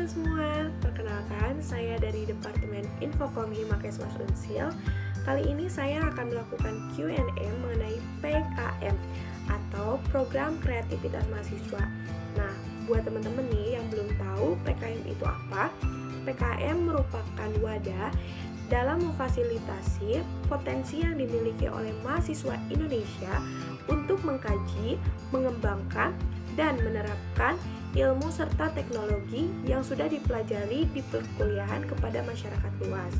teman-teman semua, perkenalkan saya dari Departemen Infokom Himakesmas Unsil. Kali ini saya akan melakukan Q&A mengenai PKM atau Program Kreativitas Mahasiswa. Nah, buat teman-teman nih yang belum tahu PKM itu apa, PKM merupakan wadah dalam memfasilitasi potensi yang dimiliki oleh mahasiswa Indonesia untuk mengkaji, mengembangkan, dan menerapkan ilmu serta teknologi yang sudah dipelajari di perkuliahan kepada masyarakat luas.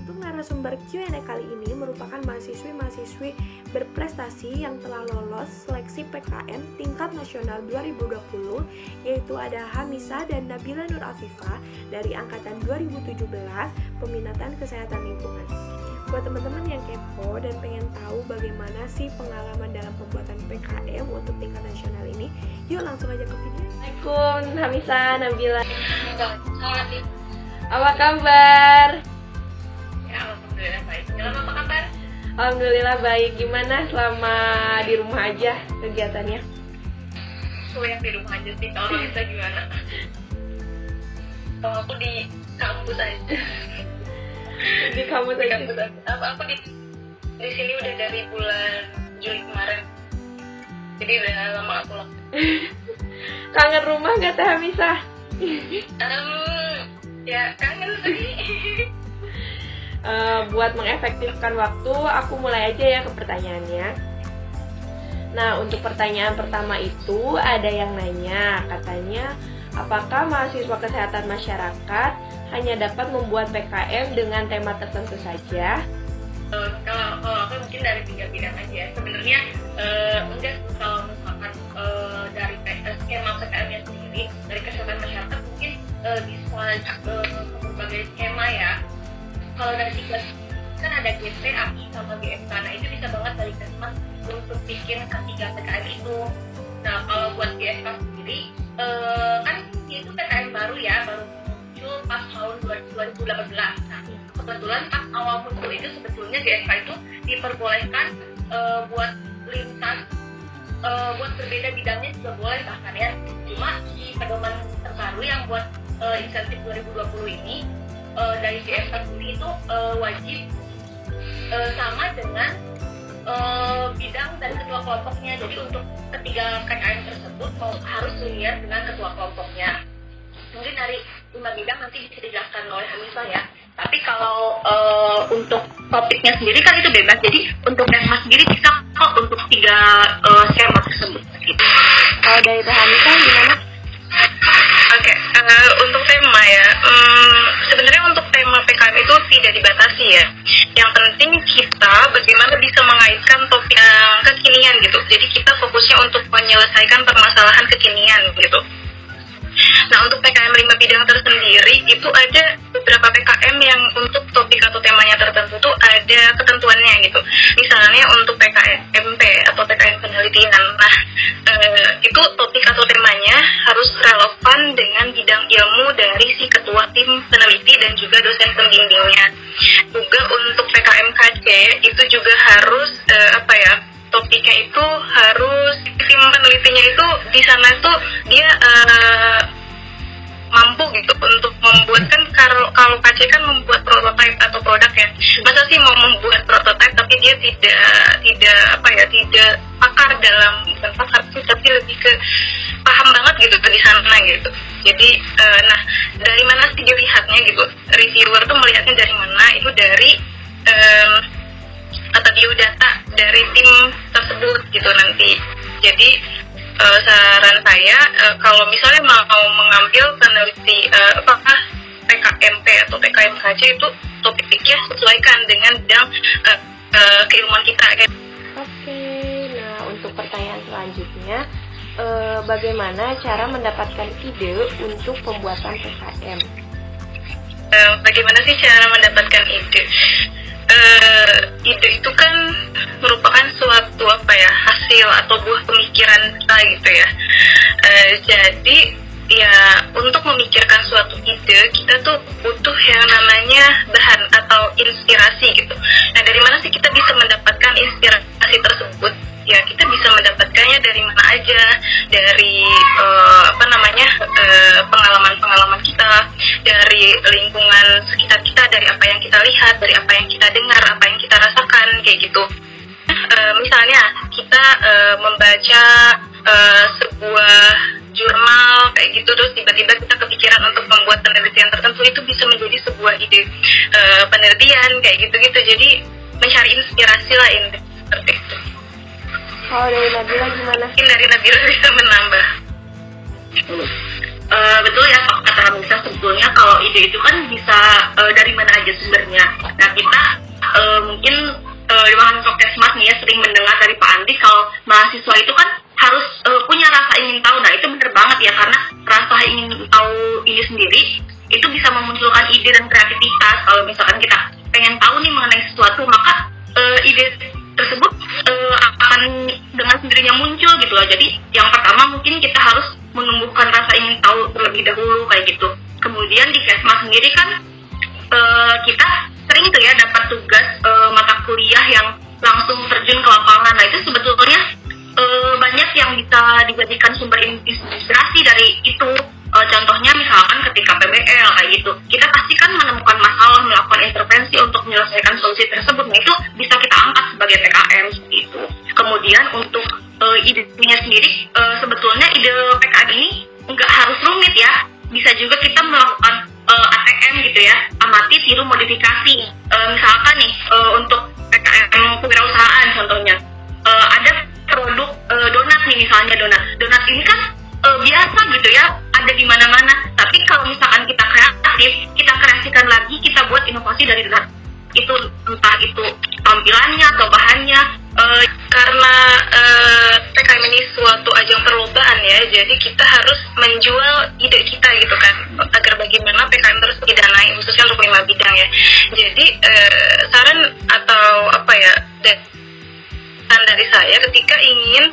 Untuk narasumber Q&A kali ini merupakan mahasiswi-mahasiswi berprestasi yang telah lolos seleksi PKM tingkat nasional 2020, yaitu ada Hamisa dan Nabila Nur Afifah dari angkatan 2017 peminatan kesehatan lingkungan. Buat teman-teman yang kepo dan pengen tahu bagaimana sih pengalaman dalam pembuatan PKM untuk tingkat nasional ini, yuk langsung aja ke video. Assalamualaikum Hamisa, Nabila. Apa kabar? Ya, alhamdulillah baik. Dalam apa kabar? Alhamdulillah baik. Gimana selama di rumah aja kegiatannya? Yang di rumah aja sih. Kalau kita gimana? Kalau aku di kampus aja. Di kampus aja. Aku di sini udah dari bulan Juli kemarin. Jadi udah lama aku lock. Kangen rumah gak Teh Hamisa? Ya kangen sih. Buat mengefektifkan waktu, aku mulai aja ya ke pertanyaannya. Nah, untuk pertanyaan pertama itu ada yang nanya, katanya apakah mahasiswa kesehatan masyarakat hanya dapat membuat PKM dengan tema tertentu saja? Kalau aku mungkin dari 3 bidang aja. Sebenarnya enggak, kalau misalkan dari skema PKM-nya sendiri dari kesehatan masyarakat mungkin bisa berbagai skema ya. Kalau dari 3 kan ada GP, AI, sama GFK. Nah itu bisa banget dari Kesmas untuk bikin ketiga PKM itu. Nah kalau buat GFK sendiri kan itu PKM baru ya, baru muncul pas tahun 2018. Nah kebetulan pas awal muncul itu sebetulnya GFK itu diperbolehkan buat lintas, buat berbeda bidangnya juga boleh bahkan ya. Cuma di pedoman terbaru yang buat insentif 2020 ini dari GFK sendiri itu wajib sama dengan bidang dan ketua kelompoknya. Jadi untuk ketiga PKM tersebut harus linear dengan ketua kelompoknya. Mungkin dari 5 bidang nanti bisa dijelaskan oleh Hamisa ya. Tapi kalau untuk topiknya sendiri kan itu bebas. Jadi untuk tema sendiri bisa kok untuk 3 skema tersebut. Gitu. Kalau dari Teh Hamisa gimana? Oke, untuk tema ya, sebenarnya untuk tema PKM itu tidak dibatasi ya. Yang penting kita bagaimana bisa mengaitkan topik yang kekinian gitu. Jadi kita fokusnya untuk menyelesaikan permasalahan kekinian gitu. Nah untuk PKM 5 bidang tersendiri itu ada beberapa PKM yang untuk topik atau temanya tertentu tuh ada ketentuannya gitu. Misalnya untuk PKM MP atau PKM penelitian. Nah itu topik atau temanya harus relevan dengan bidang ilmu dari si ketua tim peneliti dan juga dosen pembimbingnya. Juga untuk PKM KC itu juga harus topiknya itu harus tim penelitinya itu di sana tuh dia mampu gitu untuk membuat, kan kalau KC kan membuat prototipe atau produk ya. Masa sih mau membuat prototipe tapi dia tidak pakar dalam, bukan pakar sih tapi lebih ke paham banget gitu di sana gitu. Jadi nah dari mana sih dilihatnya gitu, reviewer tuh melihatnya dari mana, itu dari atau biodata dari tim tersebut gitu nanti. Jadi saran saya kalau misalnya mau mengambil peneliti apakah PKMP atau PKMKC itu topiknya sesuaikan dengan bidang keilmuan kita. Oke, nah untuk pertanyaan selanjutnya, bagaimana cara mendapatkan ide untuk pembuatan PKM? Bagaimana sih cara mendapatkan ide? Ide itu kan merupakan suatu hasil atau buah pemikiran kita gitu ya. Jadi ya untuk memikirkan suatu ide kita tuh butuh yang namanya bahan atau inspirasi gitu. Nah dari mana sih kita bisa mendapatkan inspirasi tersebut? Ya kita bisa mendapatkannya dari mana aja, dari pengalaman-pengalaman dari lingkungan sekitar kita, dari apa yang kita lihat, dari apa yang kita dengar, apa yang kita rasakan, kayak gitu. Misalnya kita membaca sebuah jurnal kayak gitu, terus tiba-tiba kita kepikiran untuk membuat penelitian tertentu, itu bisa menjadi sebuah ide penelitian kayak gitu-gitu. Jadi mencari inspirasi lah ini seperti itu. Kalau dari Nabila gimana? Mungkin dari Nabila bisa menambah. Betul ya kata Hamisa, sebetulnya kalau ide itu kan bisa dari mana aja sumbernya. Nah kita mungkin di Mahasiswa nih ya sering mendengar dari Pak Andi kalau mahasiswa itu kan harus punya rasa ingin tahu. Nah itu benar banget ya, karena rasa ingin tahu ini sendiri itu bisa memunculkan ide dan kreativitas. Kalau misalkan kita pengen tahu nih mengenai sesuatu, maka ide tersebut akan dengan sendirinya muncul gitu loh. Jadi yang pertama mungkin kita harus menumbuhkan rasa ingin tahu terlebih dahulu kayak gitu. Kemudian di Kesma sendiri kan kita sering tuh ya dapat tugas mata kuliah yang langsung terjun ke lapangan. Nah itu sebetulnya banyak yang bisa dijadikan sumber inspirasi dari itu. Contohnya misalkan ketika PBL kayak gitu, kita pasti kan menemukan masalah, melakukan intervensi untuk menyelesaikan solusi tersebut. Nah itu bisa kita angkat sebagai PKM itu. Kemudian untuk idenya sendiri, sebetulnya ide PKM ini nggak harus rumit ya, bisa juga kita melakukan ATM gitu ya, amati tiru modifikasi. Misalkan nih untuk PKM kewirausahaan contohnya, ada produk donat nih, misalnya donat ini kan biasa gitu ya, ada di mana-mana. Tapi kalau misalkan kita kreatif, kita kreasikan lagi, kita buat inovasi dari donat itu, entah itu tampilannya atau bahannya. Karena PKM ini suatu ajang perlombaan ya, jadi kita harus menjual ide kita gitu kan, agar bagaimana PKM terus didanai, khususnya untuk 5 bidang ya. Jadi saran atau apa ya, dari saya ketika ingin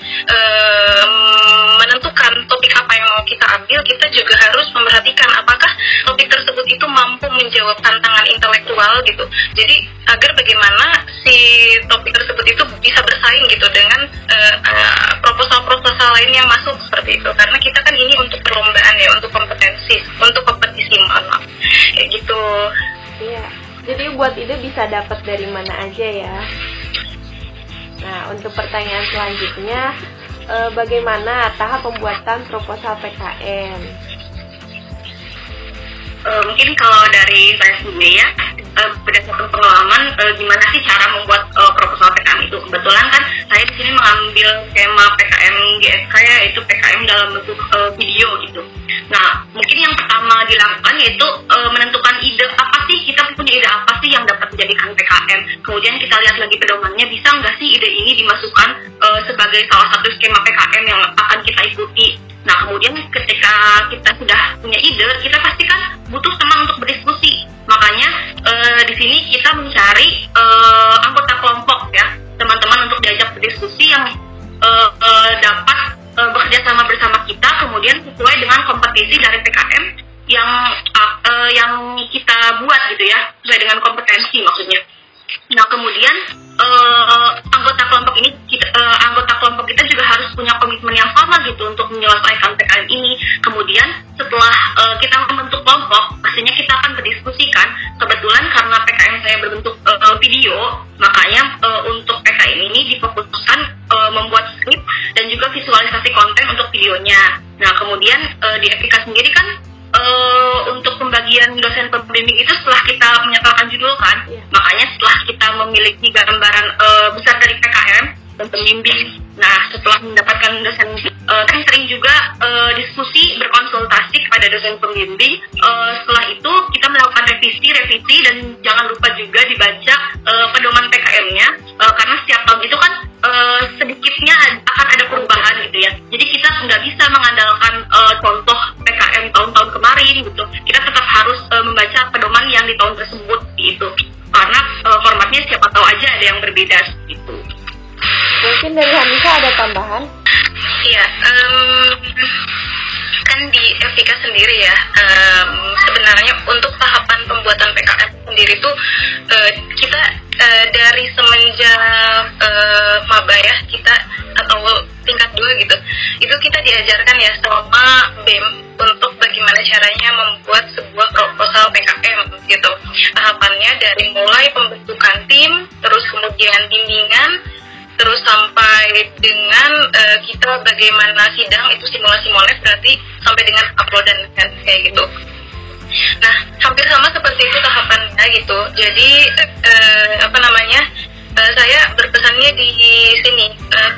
menentukan topik apa yang mau kita ambil, kita juga harus memperhatikan apakah topik tersebut itu mampu menjawab tantangan intelektual gitu. Jadi agar bagaimana si topik tersebut itu bisa bersaing gitu dengan proposal-proposal lain yang masuk seperti itu. Karena kita kan ini untuk perlombaan ya, untuk kompetisi, maaf kayak gitu. Iya. Jadi buat ide bisa dapat dari mana aja ya. Nah, untuk pertanyaan selanjutnya, bagaimana tahap pembuatan proposal PKM? Mungkin kalau dari saya sendiri ya, berdasarkan pengalaman, gimana sih cara membuat proposal PKM itu? Kebetulan kan saya di sini mengambil skema PKM GSK ya, itu PKM dalam bentuk video gitu. Nah, mungkin yang pertama dilakukan yaitu menentukan ide apa sih, kita punya ide apa sih yang dapat dijadikan PKM. Kemudian kita lihat lagi pedomannya, bisa nggak sih ide ini dimasukkan sebagai salah satu skema PKM yang akan kita ikuti. Nah, kemudian ketika kita sudah punya ide, kita pasti kan butuh teman untuk berdiskusi. Makanya di sini kita mencari anggota kelompok ya, teman-teman untuk diajak berdiskusi yang dapat bekerja sama bersama kita, kemudian sesuai dengan kompetisi dari PKM yang kita buat gitu ya, sesuai dengan kompetensi maksudnya. Nah, kemudian anggota kelompok kita juga harus punya komitmen yang sama gitu untuk menyelesaikan PKM ini. Kemudian setelah kita membentuk kelompok, pastinya kita akan berdiskusi kan. Kebetulan karena PKM saya berbentuk video, makanya untuk PKM ini difokuskan membuat skrip dan juga visualisasi konten untuk videonya. Nah, kemudian di Epika sendiri kan untuk pembagian dosen pembimbing itu setelah kita menyatakan judul kan, makanya setelah kita memiliki gambaran besar dari PKM dan pembimbing, nah setelah mendapatkan dosen, kan sering juga diskusi, berkonsultasi kepada dosen pembimbing. Setelah itu kita melakukan revisi dan jangan lupa juga dibaca pedoman PKM-nya, karena setiap tahun itu kan sedikitnya akan ada perubahan gitu ya. Jadi kita nggak bisa mengandalkan contoh PKM tahun-tahun kemarin gitu. Kita tetap harus membaca pedoman yang di tahun tersebut gitu. Karena formatnya siapa tahu aja ada yang berbeda gitu. Mungkin dari Hamisa ada tambahan? Iya, kan di Epika sendiri ya, sebenarnya untuk tahapan pembuatan PKM sendiri tuh kita dari semenjak maba ya, kita atau tingkat 2 gitu, itu kita diajarkan ya sama BEM untuk bagaimana caranya membuat sebuah proposal gitu. Tahapannya dari mulai pembentukan tim, terus kemudian bimbingan, terus sampai dengan kita bagaimana sidang itu simulasi moles, berarti sampai dengan uploadan kan kayak gitu. Nah, hampir sama seperti itu tahapannya gitu. Jadi saya berpesannya di sini,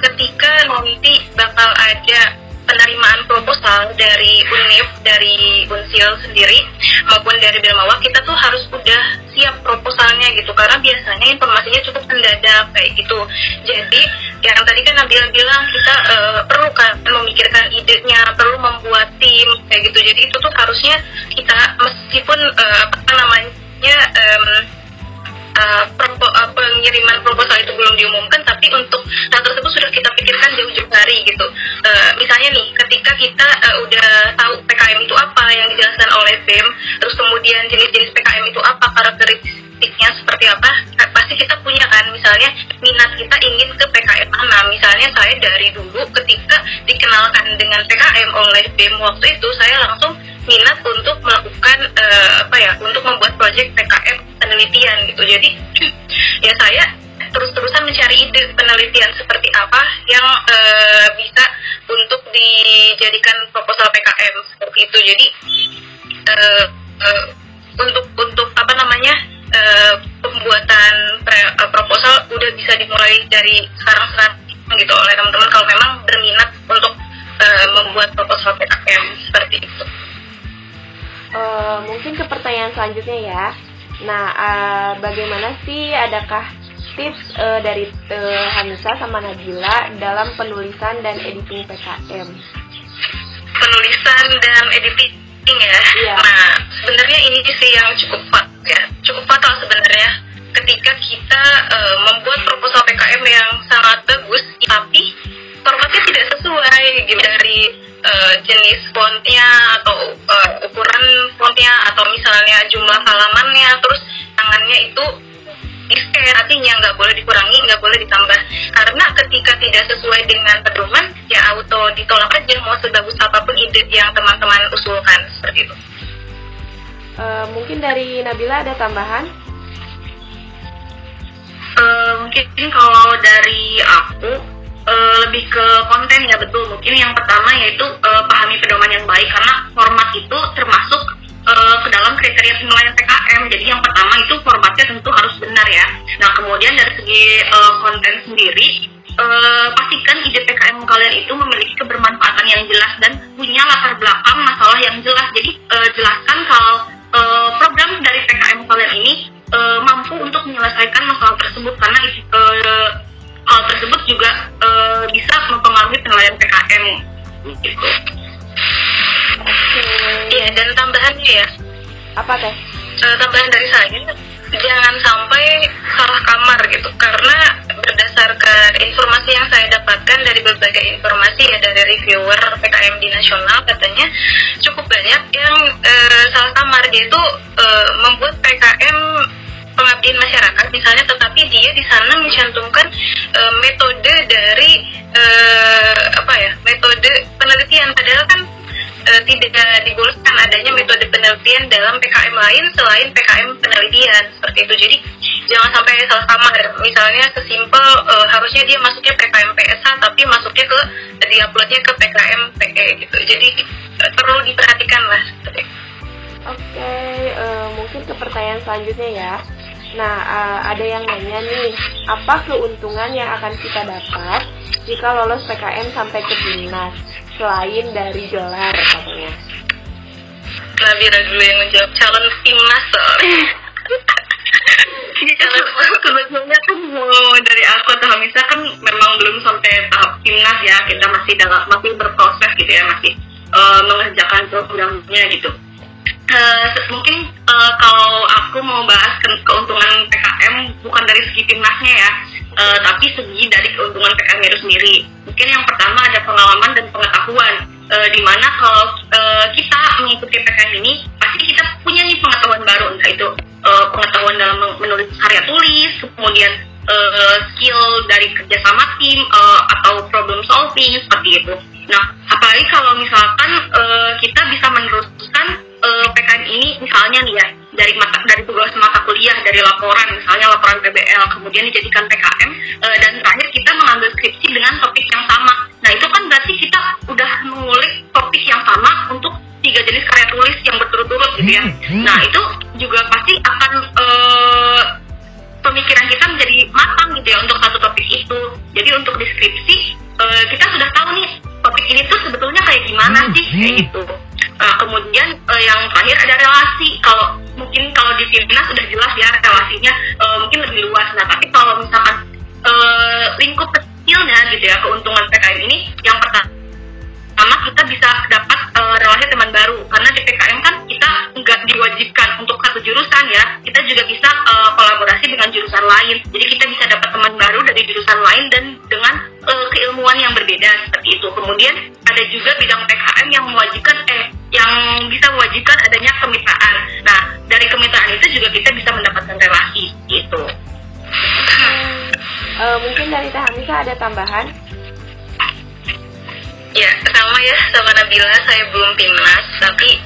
ketika nanti bakal ada penerimaan proposal dari UNIF, dari Unsil sendiri maupun dari Bilmawa, kita tuh harus udah siap proposalnya gitu, karena biasanya informasinya cukup mendadak kayak gitu. Jadi yang tadi kan Nabila bilang, kita perlu kan memikirkan idenya, perlu membuat tim kayak gitu. Jadi itu tuh harusnya kita meskipun pengiriman proposal itu belum diumumkan, tapi untuk hal tersebut sudah kita pikirkan jauh-jauh hari gitu. Misalnya nih, ketika kita udah tahu PKM itu apa yang dijelaskan oleh BEM, terus kemudian jenis-jenis PKM itu apa, karakteristiknya seperti apa, pasti kita punya kan, misalnya minat kita ingin ke PKM mana. Misalnya saya dari dulu ketika dikenalkan dengan PKM oleh BEM waktu itu, saya langsung minat untuk melakukan untuk membuat proyek PKM penelitian gitu. Jadi ya saya terus-terusan mencari ide penelitian seperti apa yang bisa untuk dijadikan proposal PKM seperti itu. Jadi untuk pembuatan proposal udah bisa dimulai dari sekarang gitu oleh teman-teman kalau memang berminat untuk membuat proposal PKM seperti itu. Mungkin ke pertanyaan selanjutnya ya. Nah, bagaimana sih, adakah tips dari Hamisa sama Nabila dalam penulisan dan editing PKM? Penulisan dan editing ya? Iya. Nah, sebenarnya ini sih yang cukup fatal sebenarnya. Ketika kita membuat proposal PKM yang sangat bagus, tapi formatnya tidak sesuai gitu, dari jenis fontnya atau ukuran fontnya atau misalnya jumlah halamannya, terus tangannya itu di-scan, artinya nggak boleh dikurangi, nggak boleh ditambah, karena ketika tidak sesuai dengan pedoman ya auto ditolak aja, mau sebagus apapun ide yang teman-teman usulkan seperti itu. Mungkin dari Nabila ada tambahan? Mungkin kalau dari aku lebih ke konten ya, betul. Mungkin yang pertama yaitu pahami pedoman yang baik, karena format itu termasuk ke dalam kriteria penilaian PKM. Jadi yang pertama itu formatnya tentu harus benar ya. Nah, kemudian dari segi konten sendiri, pastikan ide PKM kalian itu memiliki kebermanfaatan yang jelas dan punya latar belakang masalah yang jelas. Jadi jelaskan kalau program dari PKM kalian ini mampu untuk menyelesaikan masalah tersebut, karena hal tersebut juga bisa mempengaruhi penilaian PKM gitu. Iya, dan tambahannya ya. Apa teh? Tambahan dari saya, jangan sampai salah kamar gitu, karena berdasarkan informasi yang saya dapatkan dari berbagai informasi ya, dari reviewer PKM di nasional, katanya cukup banyak yang salah kamar, yaitu membuat PKM pengabdian masyarakat misalnya, tetapi dia di sana mencantumkan metode dari metode penelitian, padahal kan tidak dibolehkan adanya metode penelitian dalam PKM lain selain PKM penelitian seperti itu. Jadi jangan sampai salah kamar, misalnya sesimpel harusnya dia masuknya PKM PSH tapi masuknya ke diuploadnya ke PKM PE gitu. Jadi perlu diperhatikan lah seperti itu. Oke, mungkin ke pertanyaan selanjutnya ya. Nah, ada yang nanya nih, apa keuntungan yang akan kita dapat jika lolos PKM sampai ke timnas selain dari gelar katanya? Nabila dulu yang menjawab, calon timnas soalnya. Sebetulnya kan dari aku atau Hamisa kan memang belum sampai tahap timnas ya, kita masih berproses gitu ya, masih mengerjakan programnya gitu. Mungkin kalau aku mau bahas keuntungan PKM bukan dari segi timnasnya ya, tapi segi dari keuntungan PKM itu sendiri. Mungkin yang pertama ada pengalaman dan pengetahuan, di mana kalau kita mengikuti PKM ini pasti kita punya nih pengetahuan baru, entah itu pengetahuan dalam menulis karya tulis, kemudian skill dari kerjasama tim atau problem solving seperti itu. Nah, apalagi kalau misalkan kita bisa meneruskan PKM ini misalnya nih ya, dari dari tugas mata kuliah, dari laporan, misalnya laporan PBL, kemudian dijadikan PKM, dan terakhir kita mengambil skripsi dengan topik yang sama. Nah itu kan berarti kita udah mengulik topik yang sama untuk 3 jenis karya tulis yang berturut-turut gitu ya. Nah itu juga pasti akan pemikiran kita menjadi matang gitu ya untuk satu topik itu. Jadi untuk deskripsi kita sudah tahu nih topik ini tuh sebetulnya kayak gimana sih kayak gitu. Kemudian yang terakhir ada relasi. Kalau di Filipina sudah jelas ya relasinya mungkin lebih luas. Nah tapi kalau misalkan lingkup kecilnya gitu ya, keuntungan PKM ini yang pertama kita bisa dapat relasi teman baru, karena di PKM kan kita nggak diwajibkan untuk satu jurusan ya, kita juga bisa kolaborasi dengan jurusan lain, jadi kita bisa dapat teman baru dari jurusan lain dan dengan keilmuan yang berbeda seperti itu. Kemudian ada juga bidang PKM yang bisa mewajibkan adanya kemitraan. Nah dari kemitraan itu juga kita bisa mendapatkan relasi gitu. Mungkin dari Teh Hamisa ada tambahan? Ya, sama Nabila, saya belum timnas, tapi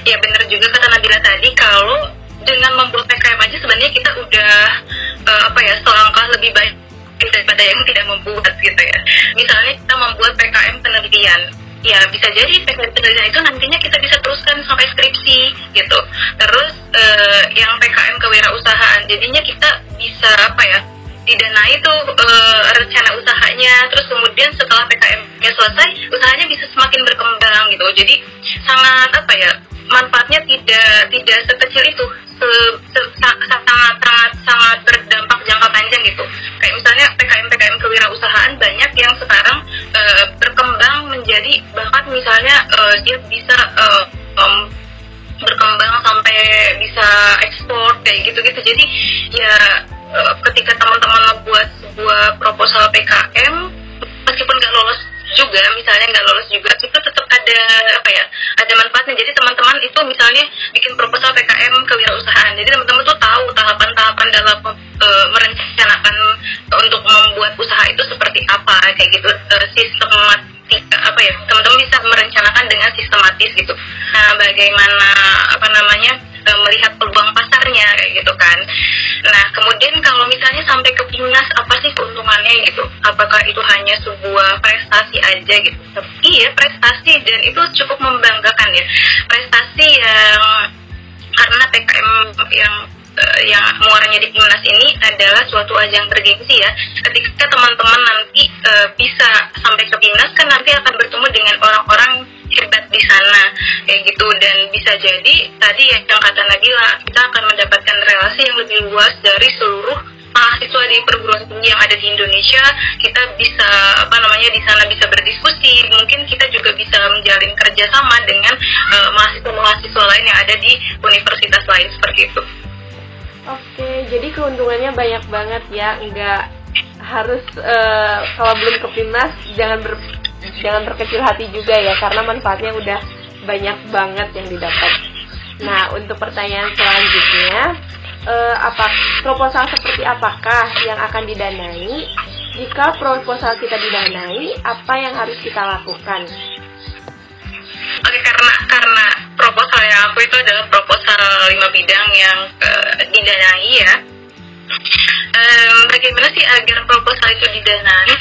ya benar juga kata Nabila tadi, kalau dengan membuat PKM aja sebenarnya kita udah selangkah lebih baik daripada yang tidak membuat gitu ya. Misalnya kita membuat PKM penelitian, ya bisa jadi PKM penelitian itu nantinya kita bisa teruskan sampai skripsi gitu. Terus yang PKM kewirausahaan, jadinya kita bisa didanai tuh rencana usahanya, terus kemudian setelah PKM-nya selesai, usahanya bisa semakin berkembang gitu. Jadi sangat manfaatnya tidak sekecil itu, sangat berdampak jangka panjang gitu. Kayak misalnya PKM kewirausahaan banyak yang sekarang berkembang menjadi bahkan misalnya dia bisa berkembang sampai bisa ekspor kayak gitu-gitu. Jadi ya ketika teman-teman membuat sebuah proposal PKM, meskipun nggak lolos juga, itu tetap ada manfaatnya. Jadi teman-teman itu misalnya bikin proposal PKM kewirausahaan, jadi teman-teman tuh tahu tahapan-tahapan dalam merencanakan untuk membuat usaha itu seperti apa kayak gitu, teman-teman bisa merencanakan dengan sistematis gitu. Nah bagaimana melihat peluang pasarnya kayak gitu kan. Nah kemudian kalau misalnya sampai ke timnas, apa sih keuntungannya gitu? Apakah itu hanya sebuah prestasi aja gitu? Tapi ya prestasi, dan itu cukup membanggakan ya. Prestasi yang karena PKM yang muaranya di timnas ini adalah suatu ajang bergengsi ya. Ketika teman-teman nanti bisa sampai ke timnas, kan nanti akan bertemu dengan orang-orang hebat di sana kayak gitu, dan bisa jadi tadi yang kata Nabila, kita akan mendapatkan relasi yang lebih luas dari seluruh mahasiswa di perguruan tinggi yang ada di Indonesia. Kita bisa di sana bisa berdiskusi, mungkin kita juga bisa menjalin kerjasama dengan mahasiswa lain yang ada di universitas lain seperti itu. Oke, jadi keuntungannya banyak banget ya, nggak harus kalau belum ke timnas jangan terkecil hati juga ya, karena manfaatnya udah banyak banget yang didapat. Nah, untuk pertanyaan selanjutnya, proposal seperti apakah yang akan didanai? Jika proposal kita didanai, apa yang harus kita lakukan? Oke, karena proposal yang aku itu adalah proposal 5 bidang yang didanai ya. Bagaimana sih agar proposal itu didanai?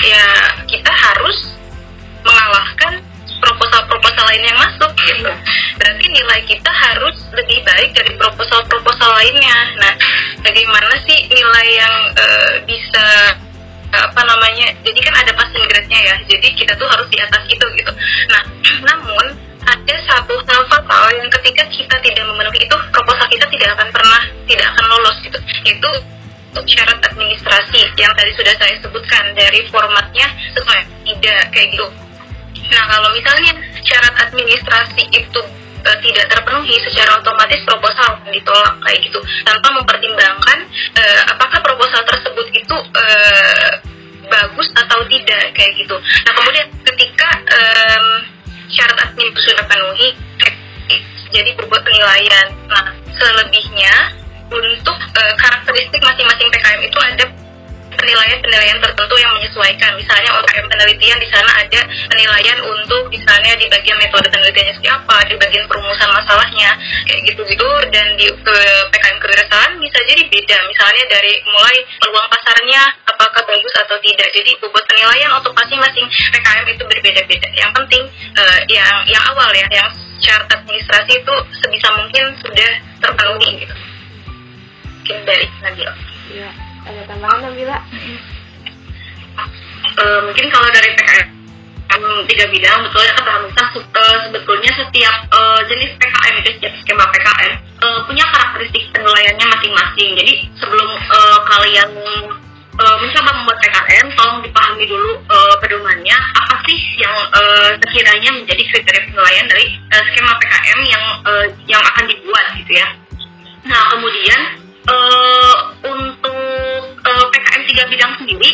Ya kita harus mengalahkan proposal-proposal lain yang masuk gitu. Berarti nilai kita harus lebih baik dari proposal-proposal lainnya. Nah, bagaimana sih nilai yang bisa jadi kan ada passing grade-nya ya, jadi kita tuh harus di atas itu gitu. Nah, namun ada satu hal fatal yang ketika kita tidak memenuhi itu, proposal kita tidak akan lolos gitu. Itu syarat administrasi yang tadi sudah saya sebutkan, dari formatnya sesuai tidak kayak gitu. Nah kalau misalnya syarat administrasi itu tidak terpenuhi, secara otomatis proposal akan ditolak kayak gitu, tanpa mempertimbangkan apakah proposal tersebut itu bagus atau tidak kayak gitu. Nah kemudian ketika syarat admin itu sudah penuhi, jadi berbuat penilaian. Nah selebihnya untuk karakteristik masing-masing PKM itu ada penilaian tertentu yang menyesuaikan. Misalnya untuk PKM penelitian di sana ada penilaian untuk misalnya di bagian metode penelitiannya seperti apa, di bagian perumusan masalahnya kayak gitu-gitu, dan di PKM kewirausahaan bisa jadi beda. Misalnya dari mulai peluang pasarnya apakah bagus atau tidak. Jadi bobot penilaian untuk masing-masing PKM itu berbeda-beda. Yang penting yang awal ya, yang syarat administrasi itu sebisa mungkin sudah terpenuhi gitu. Mungkin dari Nabila. Iya, ada tambahan Nabila? Mungkin kalau dari PKM 3 bidang, betul ya kata Hamisa, sebetulnya setiap jenis PKM itu, setiap skema PKM punya karakteristik penilaiannya masing-masing. Jadi sebelum kalian mencoba membuat PKM, tolong dipahami dulu pedomannya, apa sih yang sekiranya menjadi kriteria penilaian dari skema PKM yang akan dibuat gitu ya. Nah kemudian untuk PKM 3 bidang sendiri,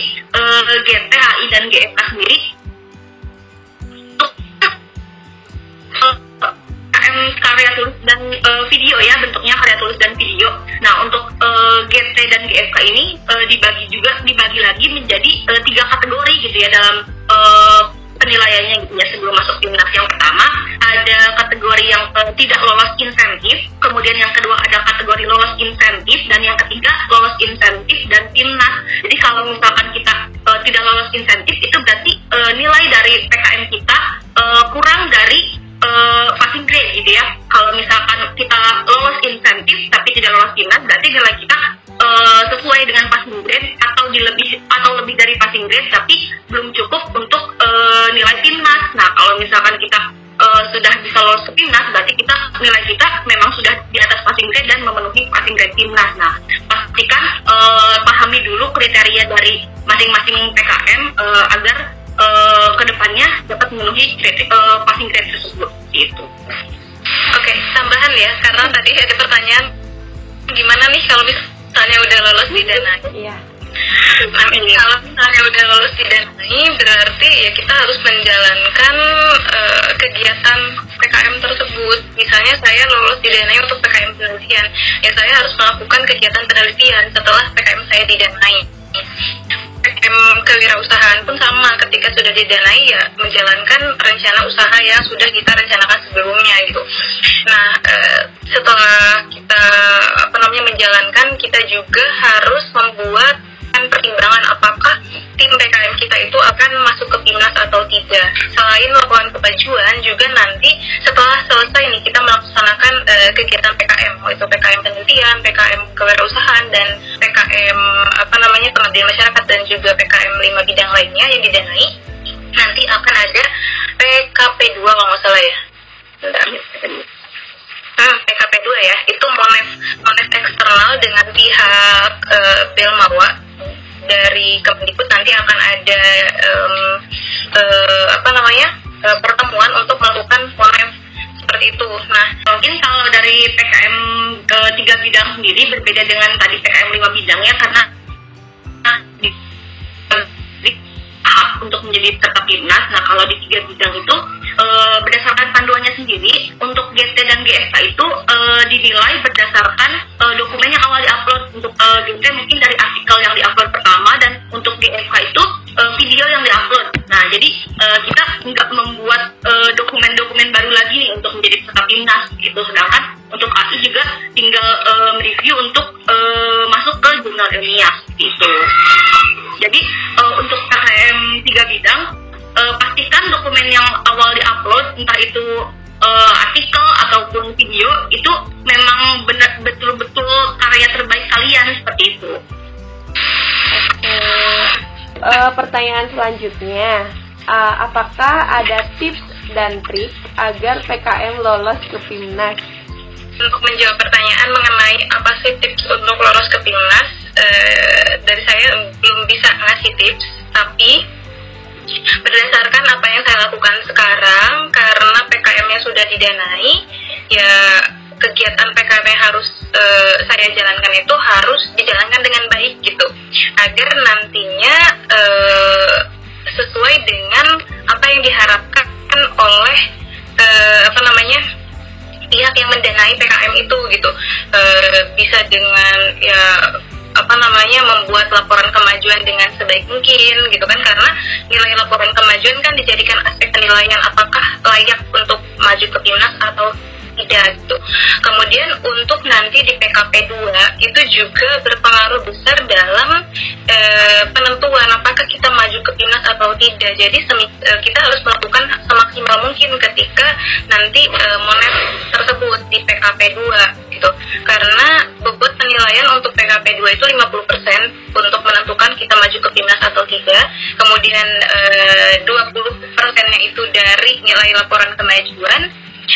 GT, HI, dan GFK sendiri, untuk PKM karya tulis dan video ya, bentuknya karya tulis dan video. Nah untuk GT dan GFK ini dibagi lagi menjadi 3 kategori gitu ya dalam penilaiannya gitu ya sebelum masuk timnas. Yang pertama ada kategori yang tidak lolos insentif, kemudian yang kedua ada kategori lolos insentif, dan yang ketiga lolos insentif dan timnas. Jadi kalau misalkan kita tidak lolos insentif, itu berarti nilai dari PKM kita kurang dari passing grade gitu ya. Kalau misalkan kita lolos insentif tapi tidak lolos timnas, berarti nilai kita sesuai dengan passing grade atau lebih dari passing grade tapi belum cukup untuk nilai timnas. Nah kalau misalkan kita sudah bisa lolos ke timnas, berarti nilai kita memang sudah di atas passing grade dan memenuhi passing grade timnas. Nah pastikan pahami dulu kriteria dari masing-masing PKM agar kedepannya dapat memenuhi passing grade tersebut gitu. Oke, tambahan ya, karena tadi ada pertanyaan gimana nih kalau misalnya udah lolos didanai. Iya. Nah, kalau misalnya udah lolos didanai, berarti ya kita harus menjalankan kegiatan PKM tersebut. Misalnya saya lolos didanai untuk PKM penelitian, ya saya harus melakukan kegiatan penelitian setelah PKM saya didanai. PKM kewirausahaan pun sama, ketika sudah didanai ya menjalankan rencana usaha yang sudah kita rencanakan sebelumnya gitu. Nah setelah kita menjalankan, kita juga harus membuat pertimbangan apakah tim PKM kita itu akan masuk ke timnas atau tidak. Selain melakukan kebajuan, juga nanti setelah selesai nih kita melaksanakan kegiatan PKM, yaitu PKM penelitian, PKM kewirausahaan, dan PKM pengabdian masyarakat, dan juga PKM 5 bidang lainnya yang didanai. Nanti akan ada PKP 2 kalau nggak salah ya. PKP 2 ya, itu monef eksternal dengan pihak Belmawa dari Kemdikbud. Nanti akan ada pertemuan untuk melakukan monef seperti itu. Nah mungkin kalau dari PKM 3 bidang sendiri berbeda dengan tadi PKM 5 bidangnya, karena di hak untuk menjadi peserta timnas. Nah kalau di 3 bidang itu berdasarkan panduannya sendiri, untuk GT dan GFK itu dinilai berdasarkan dokumen yang awal diupload. Untuk GT mungkin dari artikel yang diupload pertama, dan untuk GFK itu video yang diupload. Nah jadi kita nggak membuat dokumen-dokumen baru lagi nih untuk menjadi peserta timnas gitu. Sedangkan untuk AI juga tinggal mereview untuk masuk ke jurnal ilmiah gitu. Jadi untuk PKM 3 bidang, pastikan dokumen yang awal diupload, entah itu artikel ataupun video, itu memang betul-betul karya terbaik kalian, seperti itu. Pertanyaan selanjutnya, apakah ada tips dan trik agar PKM lolos ke Pimnas? Untuk menjawab pertanyaan mengenai apa sih tips untuk lolos ke Pimnas, dari saya belum bisa ngasih tips, tapi berdasarkan apa yang saya lakukan sekarang, karena PKM-nya sudah didanai, ya kegiatan PKM yang harus saya jalankan itu harus dijalankan dengan baik gitu, agar nantinya sesuai dengan apa yang diharapkan oleh pihak yang mendanai PKM itu gitu. Bisa dengan membuat laporan kemajuan dengan sebaik mungkin gitu kan, karena nilai laporan kemajuan kan dijadikan aspek penilaian apakah layak untuk maju ke PIMNAS atau tidak gitu. Kemudian untuk nanti di PKP 2 itu juga berpengaruh besar dalam penentuan apakah kita maju ke PIMNAS atau tidak. Jadi kita harus melakukan semaksimal mungkin ketika nanti monet tersebut di PKP 2 gitu. Karena bobot penilaian untuk PKP 2 itu 50% untuk menentukan kita maju ke PIMNAS atau tidak. Kemudian 20%-nya itu dari nilai laporan kemajuan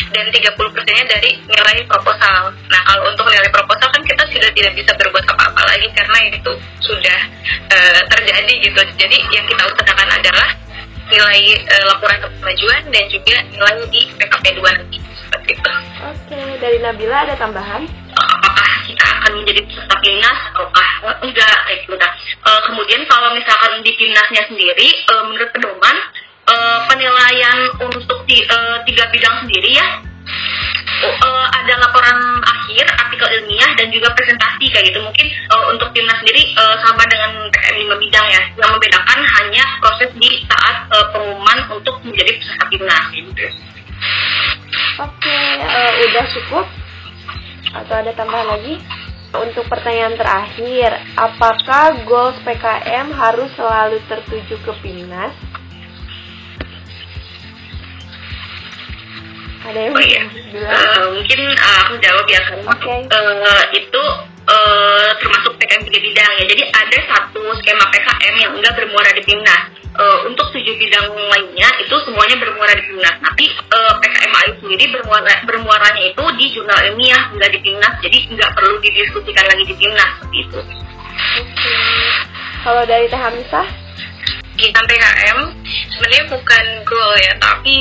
dan 30%-nya dari nilai proposal. Nah, kalau untuk nilai proposal kan kita sudah tidak bisa berbuat apa-apa lagi karena itu sudah terjadi gitu. Jadi yang kita utamakan adalah nilai laporan kemajuan dan juga nilai di PKP 2 nanti seperti itu. Oke, dari Nabila ada tambahan? Apakah kita akan menjadi peserta PIMNAS ataukah enggak kayak gitu. Kemudian kalau misalkan di PIMNASnya sendiri, menurut pedoman penilaian untuk 3 bidang sendiri ya, ada laporan akhir, artikel ilmiah, dan juga presentasi kayak gitu. Mungkin untuk PIMNAS sendiri sama dengan PKM 5 bidang ya, yang membedakan hanya proses di saat pengumuman untuk menjadi peserta PIMNAS gitu. Oke, udah cukup? Atau ada tambahan lagi? Untuk pertanyaan terakhir, apakah goals PKM harus selalu tertuju ke PIMNAS? Ada yang bilang? Mungkin aku jawab ya, karena itu termasuk PKM 3 bidang ya. Jadi ada satu skema PKM yang enggak bermuara di PIMNAS. Untuk 7 bidang lainnya itu semuanya bermuara di PIMNAS. Tapi PKM AIU sendiri bermuaranya itu di jurnal ilmiah, enggak di PIMNAS. Jadi enggak perlu didiskusikan lagi di PIMNAS seperti itu. Oke. Kalau dari Teh Hamisah? Kita PKM sebenarnya bukan goal ya, tapi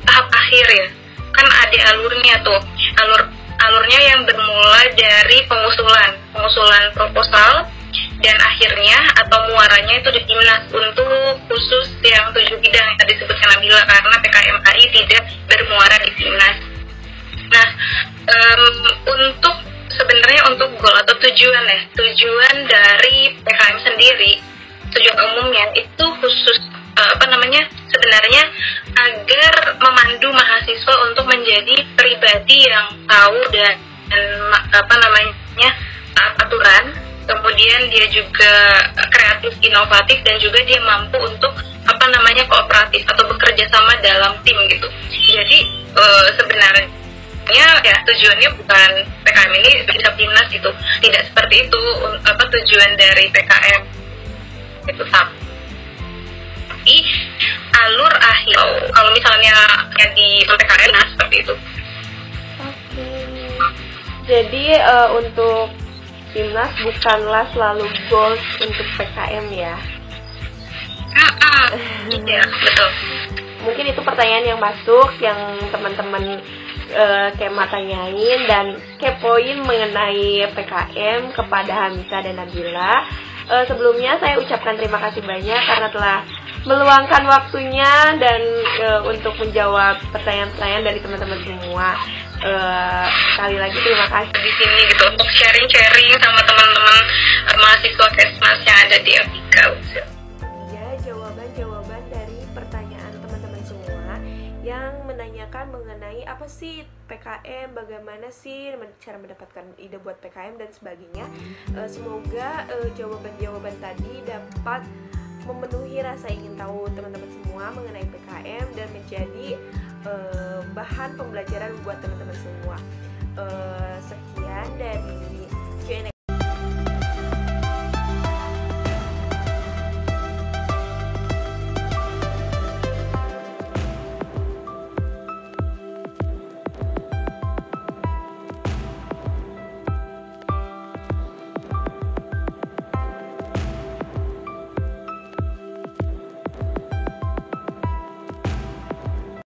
tahap akhir ya. Kan ada alurnya tuh, alurnya yang bermula dari pengusulan proposal dan akhirnya atau muaranya itu di PIMNAS untuk khusus yang 7 bidang yang tadi disebutkan Nabila, karena PKMKI tidak bermuara di PIMNAS. Nah, untuk sebenarnya untuk goal atau tujuan dari PKM sendiri, tujuan umumnya itu khusus sebenarnya agar memandu mahasiswa untuk menjadi pribadi yang tahu dan aturan, kemudian dia juga kreatif, inovatif, dan juga dia mampu untuk kooperatif atau bekerja sama dalam tim gitu. Jadi sebenarnya ya tujuannya bukan PKM ini bisa PIMNAS gitu, tidak seperti itu tujuan dari PKM itu. Tapi alur akhir kalau misalnya di PKM seperti itu. Oke. Jadi untuk PIMNAS bukanlah selalu goals untuk PKM ya? Iya, betul. Mungkin itu pertanyaan yang masuk, yang teman-teman Kema tanyain dan kepoin mengenai PKM kepada Hamisah dan Nabila. Sebelumnya saya ucapkan terima kasih banyak karena telah meluangkan waktunya dan untuk menjawab pertanyaan-pertanyaan dari teman-teman semua. Sekali lagi terima kasih di sini gitu untuk sharing sama teman-teman mahasiswa Kesmas yang ada di Apika. Ya, jawaban dari pertanyaan teman-teman semua yang menanyakan mengenai apa sih PKM, bagaimana sih cara mendapatkan ide buat PKM dan sebagainya. Semoga jawaban-jawaban tadi dapat memenuhi rasa ingin tahu teman-teman semua mengenai PKM dan menjadi bahan pembelajaran buat teman-teman semua. Sekian dari